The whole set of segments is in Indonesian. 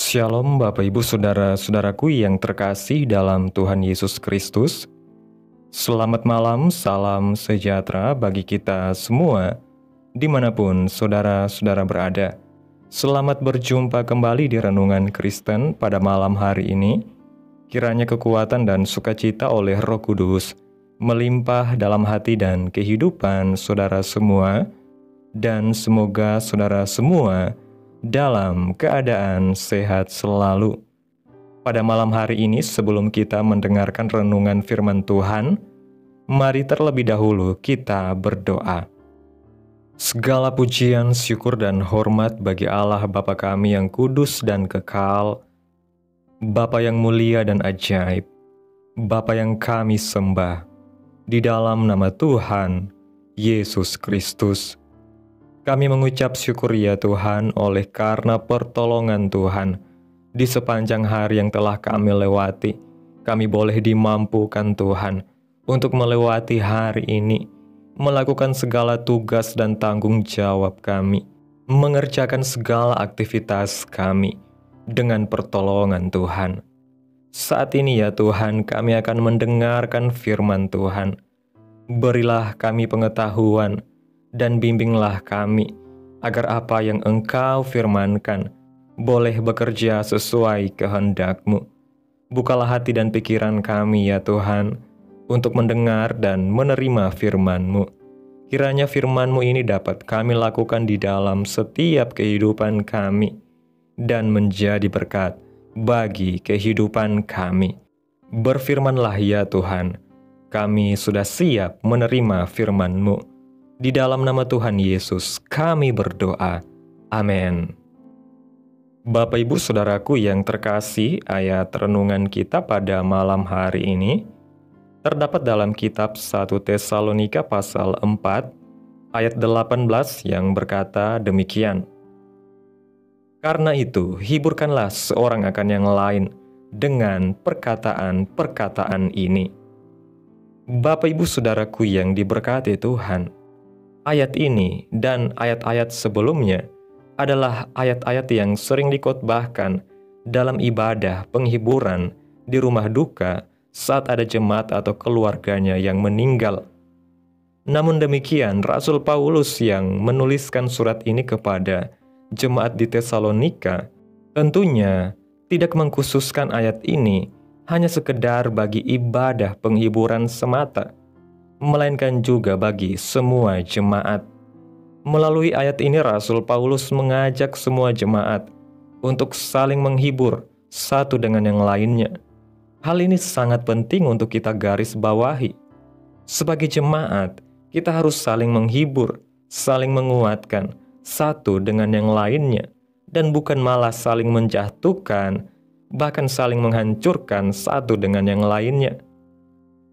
Shalom Bapak Ibu Saudara-saudaraku yang terkasih dalam Tuhan Yesus Kristus. Selamat malam, salam sejahtera bagi kita semua, dimanapun saudara-saudara berada. Selamat berjumpa kembali di Renungan Kristen pada malam hari ini. Kiranya kekuatan dan sukacita oleh Roh Kudus melimpah dalam hati dan kehidupan saudara semua, dan semoga saudara semua dalam keadaan sehat selalu. Pada malam hari ini, sebelum kita mendengarkan renungan firman Tuhan, mari terlebih dahulu kita berdoa. Segala pujian, syukur, dan hormat bagi Allah Bapa kami yang kudus dan kekal, Bapa yang mulia dan ajaib, Bapa yang kami sembah, di dalam nama Tuhan Yesus Kristus. Kami mengucap syukur ya Tuhan oleh karena pertolongan Tuhan di sepanjang hari yang telah kami lewati. Kami boleh dimampukan Tuhan untuk melewati hari ini, melakukan segala tugas dan tanggung jawab kami, mengerjakan segala aktivitas kami dengan pertolongan Tuhan. Saat ini ya Tuhan, kami akan mendengarkan firman Tuhan. Berilah kami pengetahuan dan bimbinglah kami, agar apa yang Engkau firmankan boleh bekerja sesuai kehendak-Mu. Bukalah hati dan pikiran kami ya Tuhan, untuk mendengar dan menerima firman-Mu. Kiranya firman-Mu ini dapat kami lakukan di dalam setiap kehidupan kami, dan menjadi berkat bagi kehidupan kami. Berfirmanlah ya Tuhan, kami sudah siap menerima firman-Mu. Di dalam nama Tuhan Yesus kami berdoa. Amin. Bapak Ibu Saudaraku yang terkasih, ayat renungan kita pada malam hari ini terdapat dalam kitab 1 Tesalonika pasal 4 ayat 18 yang berkata demikian. Karena itu, hiburkanlah seorang akan yang lain dengan perkataan-perkataan ini. Bapak Ibu Saudaraku yang diberkati Tuhan, ayat ini dan ayat-ayat sebelumnya adalah ayat-ayat yang sering dikotbahkan dalam ibadah penghiburan di rumah duka saat ada jemaat atau keluarganya yang meninggal. Namun demikian, Rasul Paulus yang menuliskan surat ini kepada jemaat di Tesalonika tentunya tidak mengkhususkan ayat ini hanya sekedar bagi ibadah penghiburan semata, melainkan juga bagi semua jemaat. Melalui ayat ini Rasul Paulus mengajak semua jemaat untuk saling menghibur satu dengan yang lainnya. Hal ini sangat penting untuk kita garis bawahi. Sebagai jemaat, kita harus saling menghibur, saling menguatkan satu dengan yang lainnya, dan bukan malah saling menjatuhkan, bahkan saling menghancurkan satu dengan yang lainnya.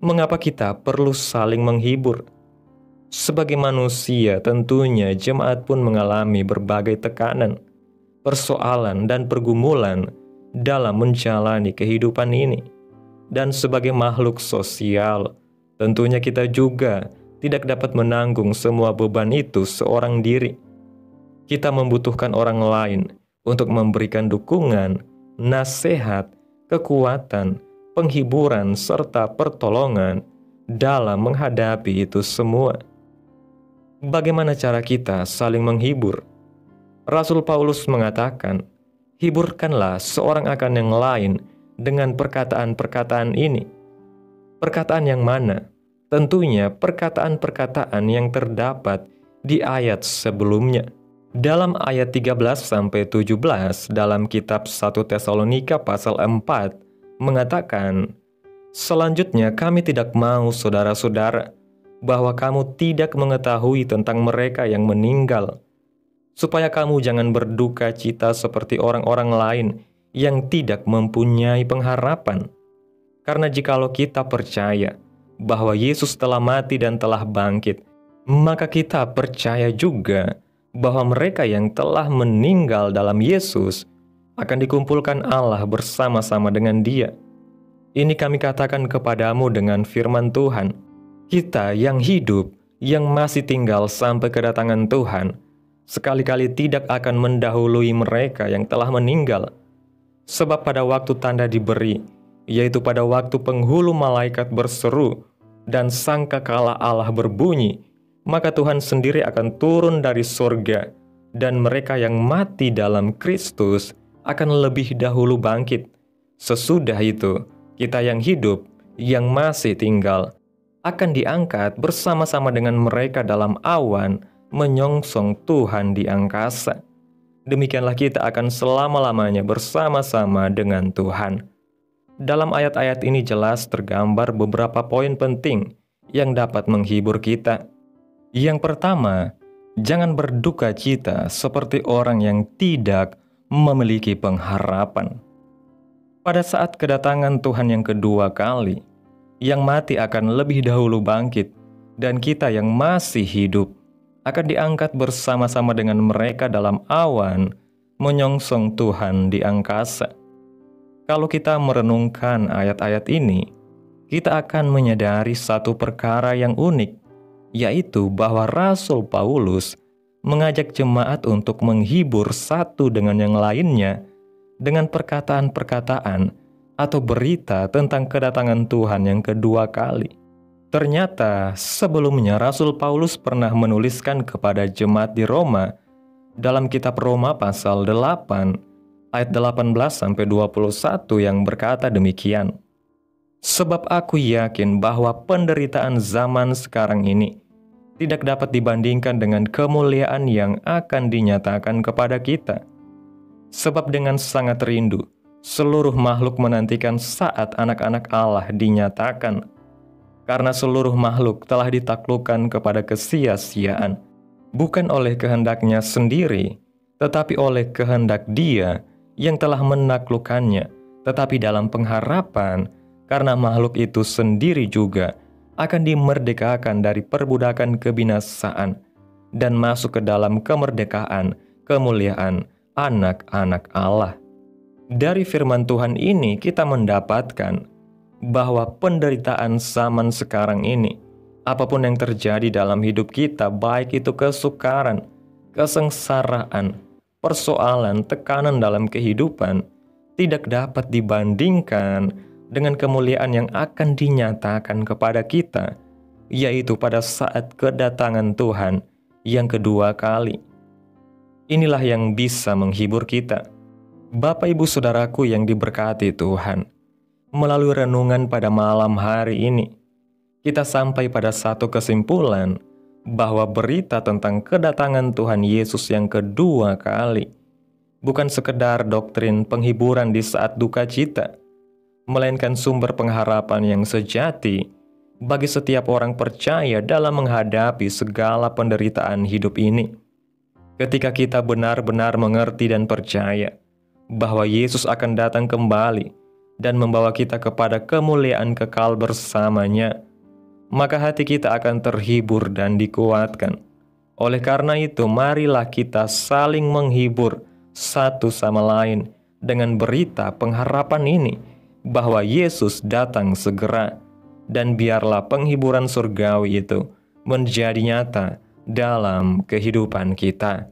Mengapa kita perlu saling menghibur? Sebagai manusia, tentunya jemaat pun mengalami berbagai tekanan, persoalan, dan pergumulan dalam menjalani kehidupan ini. Dan sebagai makhluk sosial, tentunya kita juga tidak dapat menanggung semua beban itu seorang diri. Kita membutuhkan orang lain untuk memberikan dukungan, nasihat, kekuatan, penghiburan, serta pertolongan dalam menghadapi itu semua. Bagaimana cara kita saling menghibur? Rasul Paulus mengatakan, hiburkanlah seorang akan yang lain dengan perkataan-perkataan ini. Perkataan yang mana? Tentunya perkataan-perkataan yang terdapat di ayat sebelumnya. Dalam ayat 13-17 dalam kitab 1 Tesalonika pasal 4, mengatakan, selanjutnya kami tidak mau saudara-saudara bahwa kamu tidak mengetahui tentang mereka yang meninggal, supaya kamu jangan berduka cita seperti orang-orang lain yang tidak mempunyai pengharapan. Karena jikalau kita percaya bahwa Yesus telah mati dan telah bangkit, maka kita percaya juga bahwa mereka yang telah meninggal dalam Yesus akan dikumpulkan Allah bersama-sama dengan Dia. Ini kami katakan kepadamu dengan firman Tuhan. Kita yang hidup, yang masih tinggal sampai kedatangan Tuhan, sekali-kali tidak akan mendahului mereka yang telah meninggal. Sebab pada waktu tanda diberi, yaitu pada waktu penghulu malaikat berseru dan sangkakala Allah berbunyi, maka Tuhan sendiri akan turun dari surga, dan mereka yang mati dalam Kristus akan lebih dahulu bangkit. Sesudah itu, kita yang hidup, yang masih tinggal, akan diangkat bersama-sama dengan mereka dalam awan, menyongsong Tuhan di angkasa. Demikianlah kita akan selama-lamanya bersama-sama dengan Tuhan. Dalam ayat-ayat ini jelas tergambar beberapa poin penting yang dapat menghibur kita. Yang pertama, jangan berduka cita seperti orang yang tidak memiliki pengharapan. Pada saat kedatangan Tuhan yang kedua kali, yang mati akan lebih dahulu bangkit, dan kita yang masih hidup akan diangkat bersama-sama dengan mereka dalam awan, menyongsong Tuhan di angkasa. Kalau kita merenungkan ayat-ayat ini, kita akan menyadari satu perkara yang unik, yaitu bahwa Rasul Paulus mengajak jemaat untuk menghibur satu dengan yang lainnya dengan perkataan-perkataan atau berita tentang kedatangan Tuhan yang kedua kali. Ternyata sebelumnya Rasul Paulus pernah menuliskan kepada jemaat di Roma dalam kitab Roma pasal 8 ayat 18-21 yang berkata demikian. Sebab aku yakin bahwa penderitaan zaman sekarang ini tidak dapat dibandingkan dengan kemuliaan yang akan dinyatakan kepada kita. Sebab dengan sangat rindu, seluruh makhluk menantikan saat anak-anak Allah dinyatakan. Karena seluruh makhluk telah ditaklukkan kepada kesia-siaan, bukan oleh kehendaknya sendiri, tetapi oleh kehendak Dia yang telah menaklukkannya, tetapi dalam pengharapan, karena makhluk itu sendiri juga akan dimerdekakan dari perbudakan kebinasaan dan masuk ke dalam kemerdekaan, kemuliaan anak-anak Allah. Dari firman Tuhan ini kita mendapatkan bahwa penderitaan zaman sekarang ini, apapun yang terjadi dalam hidup kita, baik itu kesukaran, kesengsaraan, persoalan, tekanan dalam kehidupan, tidak dapat dibandingkan dengan kemuliaan yang akan dinyatakan kepada kita, yaitu pada saat kedatangan Tuhan yang kedua kali. Inilah yang bisa menghibur kita. Bapak Ibu Saudaraku yang diberkati Tuhan, melalui renungan pada malam hari ini, kita sampai pada satu kesimpulan bahwa berita tentang kedatangan Tuhan Yesus yang kedua kali bukan sekedar doktrin penghiburan di saat duka cita, melainkan sumber pengharapan yang sejati bagi setiap orang percaya dalam menghadapi segala penderitaan hidup ini. Ketika kita benar-benar mengerti dan percaya bahwa Yesus akan datang kembali dan membawa kita kepada kemuliaan kekal bersamanya, maka hati kita akan terhibur dan dikuatkan. Oleh karena itu, marilah kita saling menghibur satu sama lain dengan berita pengharapan ini, bahwa Yesus datang segera, dan biarlah penghiburan surgawi itu menjadi nyata dalam kehidupan kita.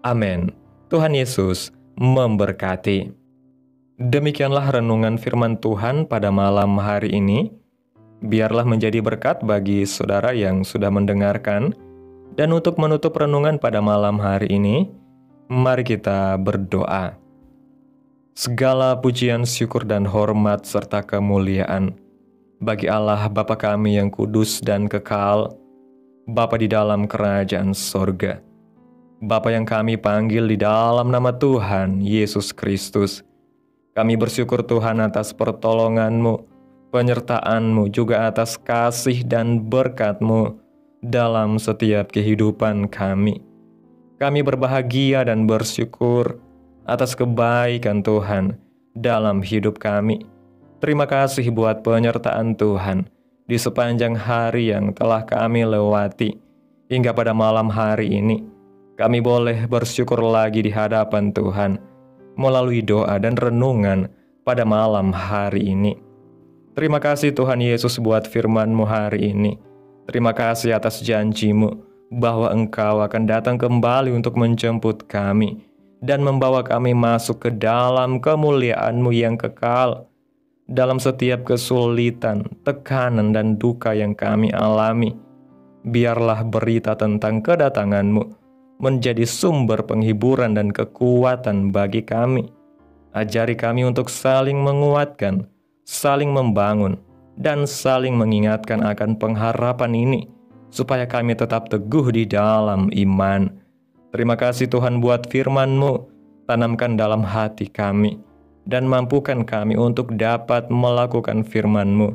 Amin. Tuhan Yesus memberkati. Demikianlah renungan firman Tuhan pada malam hari ini. Biarlah menjadi berkat bagi saudara yang sudah mendengarkan. Dan untuk menutup renungan pada malam hari ini, mari kita berdoa. Segala pujian, syukur, dan hormat serta kemuliaan bagi Allah Bapa kami yang kudus dan kekal, Bapa di dalam kerajaan sorga, Bapa yang kami panggil di dalam nama Tuhan Yesus Kristus. Kami bersyukur Tuhan atas pertolongan-Mu, penyertaan-Mu, juga atas kasih dan berkat-Mu dalam setiap kehidupan kami. Kami berbahagia dan bersyukur atas kebaikan Tuhan dalam hidup kami. Terima kasih buat penyertaan Tuhan di sepanjang hari yang telah kami lewati. Hingga pada malam hari ini, kami boleh bersyukur lagi di hadapan Tuhan melalui doa dan renungan pada malam hari ini. Terima kasih Tuhan Yesus buat firman-Mu hari ini. Terima kasih atas janji-Mu bahwa Engkau akan datang kembali untuk menjemput kami dan membawa kami masuk ke dalam kemuliaan-Mu yang kekal. Dalam setiap kesulitan, tekanan, dan duka yang kami alami, biarlah berita tentang kedatangan-Mu menjadi sumber penghiburan dan kekuatan bagi kami. Ajari kami untuk saling menguatkan, saling membangun, dan saling mengingatkan akan pengharapan ini, supaya kami tetap teguh di dalam iman. Terima kasih Tuhan buat firman-Mu, tanamkan dalam hati kami, dan mampukan kami untuk dapat melakukan firman-Mu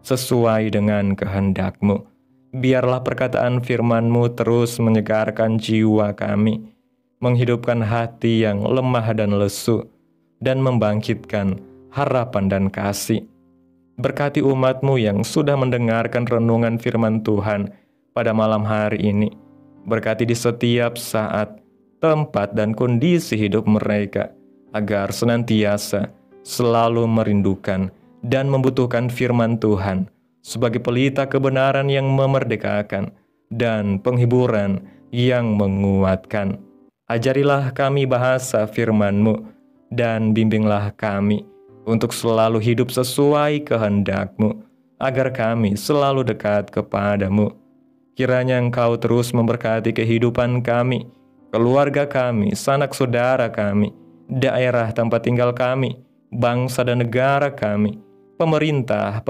sesuai dengan kehendak-Mu. Biarlah perkataan firman-Mu terus menyegarkan jiwa kami, menghidupkan hati yang lemah dan lesu, dan membangkitkan harapan dan kasih. Berkati umat-Mu yang sudah mendengarkan renungan firman Tuhan pada malam hari ini. Berkati di setiap saat, tempat, dan kondisi hidup mereka, agar senantiasa selalu merindukan dan membutuhkan firman Tuhan sebagai pelita kebenaran yang memerdekakan dan penghiburan yang menguatkan. Ajarilah kami bahasa firman-Mu, dan bimbinglah kami untuk selalu hidup sesuai kehendak-Mu, agar kami selalu dekat kepada-Mu. Kiranya Engkau terus memberkati kehidupan kami, keluarga kami, sanak saudara kami, daerah tempat tinggal kami, bangsa dan negara kami, pemerintah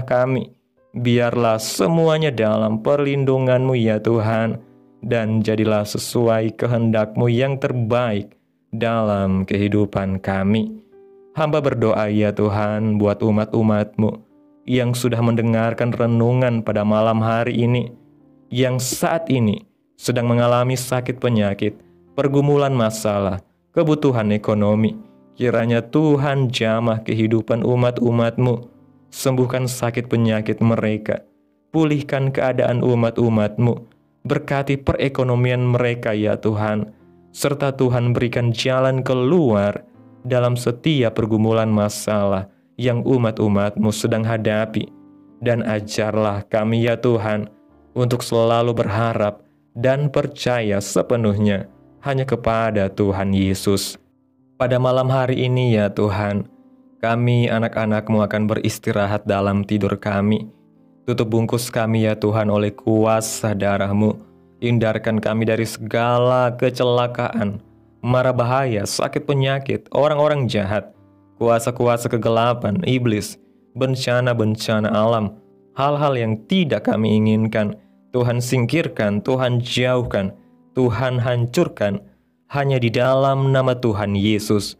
kami. Biarlah semuanya dalam perlindungan-Mu ya Tuhan, dan jadilah sesuai kehendak-Mu yang terbaik dalam kehidupan kami. Hamba berdoa ya Tuhan buat umat-umat-Mu yang sudah mendengarkan renungan pada malam hari ini, yang saat ini sedang mengalami sakit penyakit, pergumulan masalah, kebutuhan ekonomi. Kiranya Tuhan jamah kehidupan umat-umat-Mu, sembuhkan sakit penyakit mereka, pulihkan keadaan umat-umat-Mu, berkati perekonomian mereka ya Tuhan, serta Tuhan berikan jalan keluar dalam setiap pergumulan masalah yang umat-umat-Mu sedang hadapi. Dan ajarlah kami ya Tuhan, untuk selalu berharap dan percaya sepenuhnya hanya kepada Tuhan Yesus. Pada malam hari ini ya Tuhan, kami anak-anak-Mu akan beristirahat dalam tidur kami. Tutup bungkus kami ya Tuhan oleh kuasa darah-Mu. Hindarkan kami dari segala kecelakaan, mara bahaya, sakit penyakit, orang-orang jahat, kuasa-kuasa kegelapan, iblis, bencana-bencana alam, hal-hal yang tidak kami inginkan. Tuhan singkirkan, Tuhan jauhkan, Tuhan hancurkan, hanya di dalam nama Tuhan Yesus.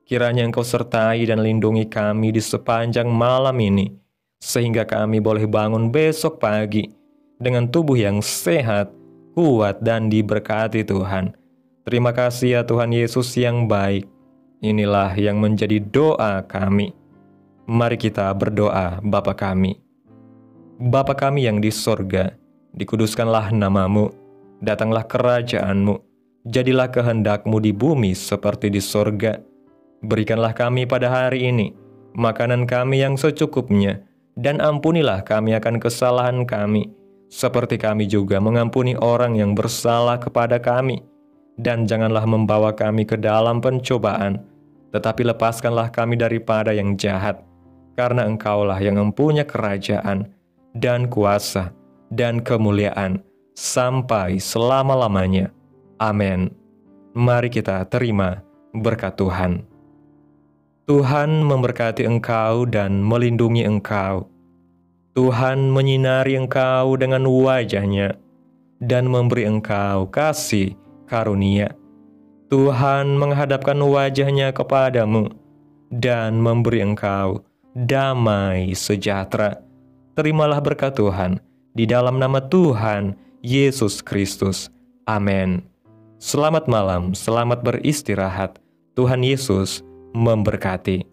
Kiranya Engkau sertai dan lindungi kami di sepanjang malam ini, sehingga kami boleh bangun besok pagi dengan tubuh yang sehat, kuat, dan diberkati Tuhan. Terima kasih ya Tuhan Yesus yang baik. Inilah yang menjadi doa kami. Mari kita berdoa. Bapa kami. Bapa kami yang di sorga, dikuduskanlah nama-Mu, datanglah kerajaan-Mu, jadilah kehendak-Mu di bumi seperti di sorga. Berikanlah kami pada hari ini makanan kami yang secukupnya, dan ampunilah kami akan kesalahan kami, seperti kami juga mengampuni orang yang bersalah kepada kami. Dan janganlah membawa kami ke dalam pencobaan, tetapi lepaskanlah kami daripada yang jahat, karena Engkaulah yang mempunyai kerajaan, dan kuasa, dan kemuliaan, sampai selama-lamanya. Amin. Mari kita terima berkat Tuhan. Tuhan memberkati engkau dan melindungi engkau. Tuhan menyinari engkau dengan wajah-Nya, dan memberi engkau kasih karunia. Tuhan menghadapkan wajah-Nya kepadamu, dan memberi engkau damai sejahtera. Terimalah berkat Tuhan di dalam nama Tuhan Yesus Kristus. Amin. Selamat malam, selamat beristirahat. Tuhan Yesus memberkati.